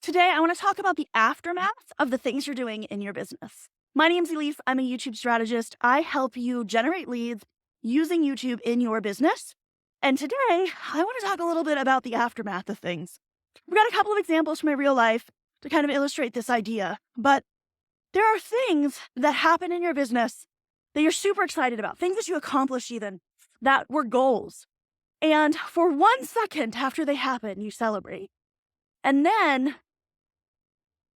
Today, I want to talk about the aftermath of the things you're doing in your business. My name's Elise. I'm a YouTube strategist. I help you generate leads using YouTube in your business. And today, I want to talk a little bit about the aftermath of things. We've got a couple of examples from my real life to kind of illustrate this idea. But there are things that happen in your business that you're super excited about, things that you accomplish even, that were goals. And for 1 second after they happen, you celebrate. And then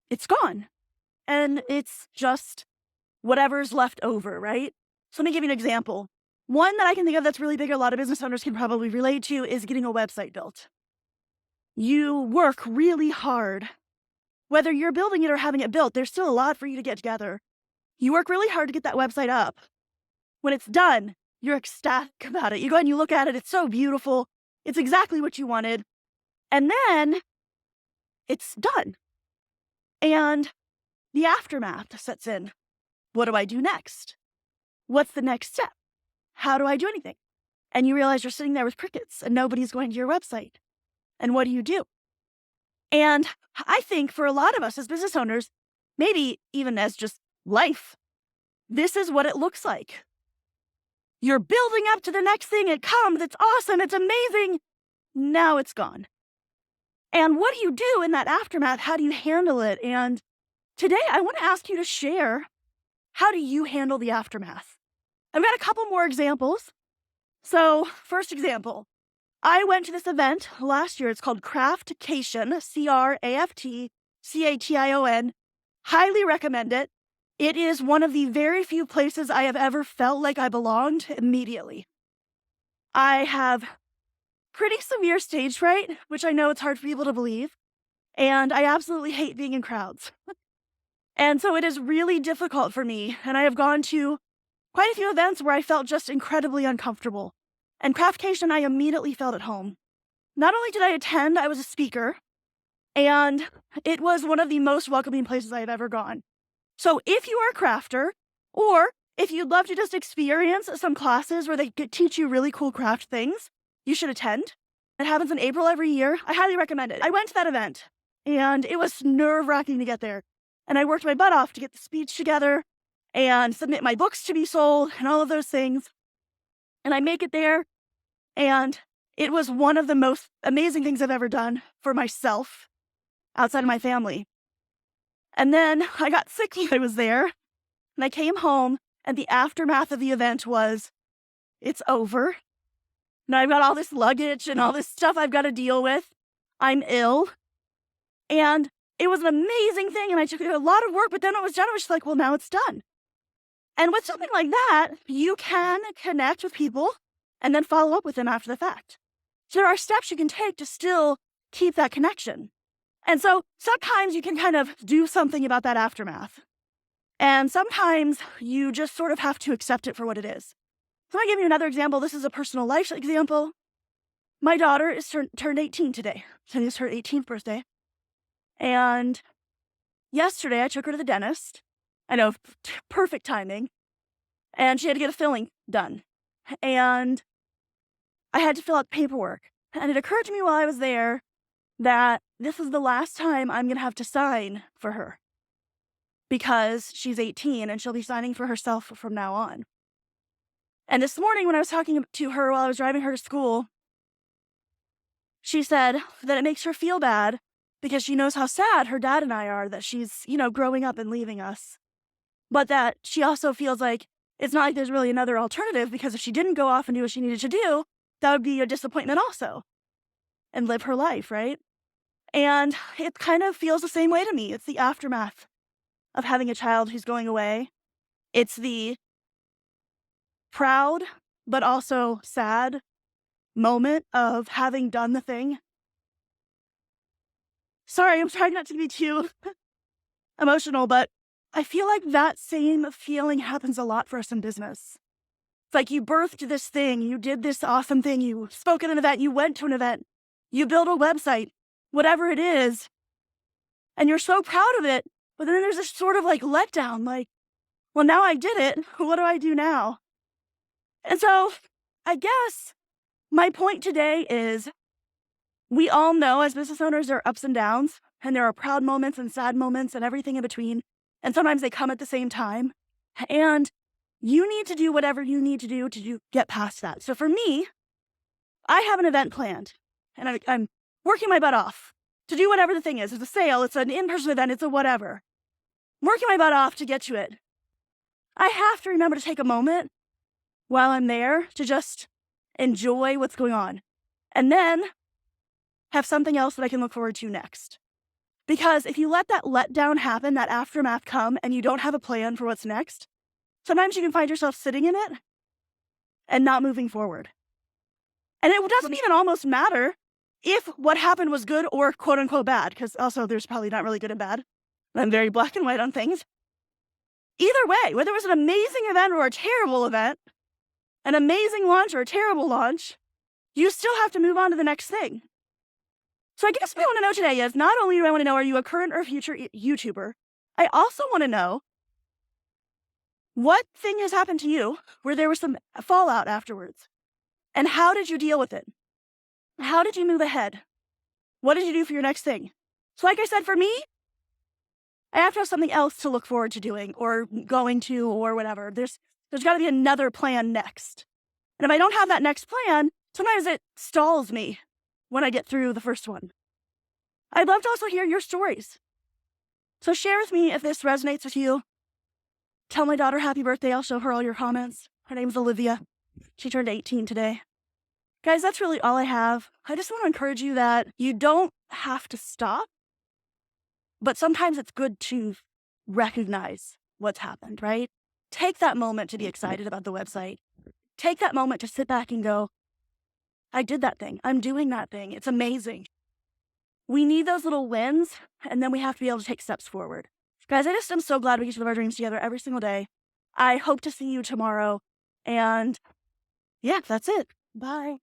it's gone. And it's just whatever's left over, right? So let me give you an example. One that I can think of that's really big, a lot of business owners can probably relate to, is getting a website built. You work really hard. Whether you're building it or having it built, there's still a lot for you to get together. You work really hard to get that website up. When it's done, you're ecstatic about it. You go and you look at it, it's so beautiful. It's exactly what you wanted. And then it's done. And the aftermath sets in. What do I do next? What's the next step? How do I do anything? And you realize you're sitting there with crickets and nobody's going to your website. And what do? And I think for a lot of us as business owners, maybe even as just life, this is what it looks like. You're building up to the next thing. It comes. It's awesome. It's amazing. Now it's gone. And what do you do in that aftermath? How do you handle it? And today I want to ask you to share, how do you handle the aftermath? I've got a couple more examples. So first example, I went to this event last year. It's called CRAFTCATION, CRAFTCATION. Highly recommend it. It is one of the very few places I have ever felt like I belonged immediately. I have pretty severe stage fright, which I know it's hard for people to believe. And I absolutely hate being in crowds. And so it is really difficult for me. And I have gone to quite a few events where I felt just incredibly uncomfortable. And CRAFTCATION, I immediately felt at home. Not only did I attend, I was a speaker. And it was one of the most welcoming places I have ever gone. So if you are a crafter, or if you'd love to just experience some classes where they teach you really cool craft things, you should attend. It happens in April every year. I highly recommend it. I went to that event, and it was nerve-wracking to get there. And I worked my butt off to get the speech together and submit my books to be sold and all of those things. And I make it there, and it was one of the most amazing things I've ever done for myself outside of my family. And then I got sick when I was there, and I came home, and the aftermath of the event was, it's over. Now I've got all this luggage and all this stuff I've got to deal with. I'm ill. And it was an amazing thing, and I took a lot of work, but then it was done. It was just like, well, now it's done. And with something like that, you can connect with people and then follow up with them after the fact. So there are steps you can take to still keep that connection. And so sometimes you can kind of do something about that aftermath. And sometimes you just sort of have to accept it for what it is. So I'll give you another example. This is a personal life example. My daughter is turned 18 today. Today is her 18th birthday. And yesterday I took her to the dentist. I know, perfect timing. And she had to get a filling done. And I had to fill out paperwork. And it occurred to me while I was there that this is the last time I'm going to have to sign for her, because she's 18 and she'll be signing for herself from now on. And this morning when I was talking to her while I was driving her to school, she said that it makes her feel bad because she knows how sad her dad and I are that she's, growing up and leaving us. But that she also feels like it's not like there's really another alternative, because if she didn't go off and do what she needed to do, that would be a disappointment also, and live her life, right? And it kind of feels the same way to me. It's the aftermath of having a child who's going away. It's the proud, but also sad moment of having done the thing. Sorry, I'm trying not to be too emotional, but I feel like that same feeling happens a lot for us in business. It's like you birthed this thing, you did this awesome thing, you spoke at an event, you went to an event, you built a website, whatever it is, and you're so proud of it, but then there's this sort of like letdown, like, well, now I did it, what do I do now? And so I guess my point today is, We all know as business owners, there are ups and downs, and there are proud moments and sad moments and everything in between. And sometimes they come at the same time. And you need to do whatever you need to do get past that. So for me, I have an event planned, and I'm working my butt off to do whatever the thing is. It's a sale, it's an in-person event, it's a whatever. I'm working my butt off to get to it. I have to remember to take a moment while I'm there to just enjoy what's going on. And then have something else that I can look forward to next. Because if you let that letdown happen, that aftermath come, and you don't have a plan for what's next, sometimes you can find yourself sitting in it and not moving forward. And it doesn't even almost matter if what happened was good or quote unquote bad, because also there's probably not really good and bad. I'm very black and white on things. Either way, whether it was an amazing event or a terrible event, an amazing launch or a terrible launch, you still have to move on to the next thing. So I guess what I want to know today is not only do I want to know, are you a current or future YouTuber? I also want to know what thing has happened to you where there was some fallout afterwards. And how did you deal with it? How did you move ahead? What did you do for your next thing? So like I said, for me, I have to have something else to look forward to doing or going to or whatever. There's got to be another plan next. And if I don't have that next plan, sometimes it stalls me when I get through the first one. I'd love to also hear your stories. So share with me if this resonates with you. Tell my daughter happy birthday. I'll show her all your comments. Her name's Olivia. She turned 18 today. Guys, that's really all I have. I just want to encourage you that you don't have to stop, but sometimes it's good to recognize what's happened, right? Take that moment to be excited about the website. Take that moment to sit back and go, I did that thing. I'm doing that thing. It's amazing. We need those little wins, and then we have to be able to take steps forward. Guys, I just am so glad we get to live our dreams together every single day. I hope to see you tomorrow. And yeah, that's it. Bye.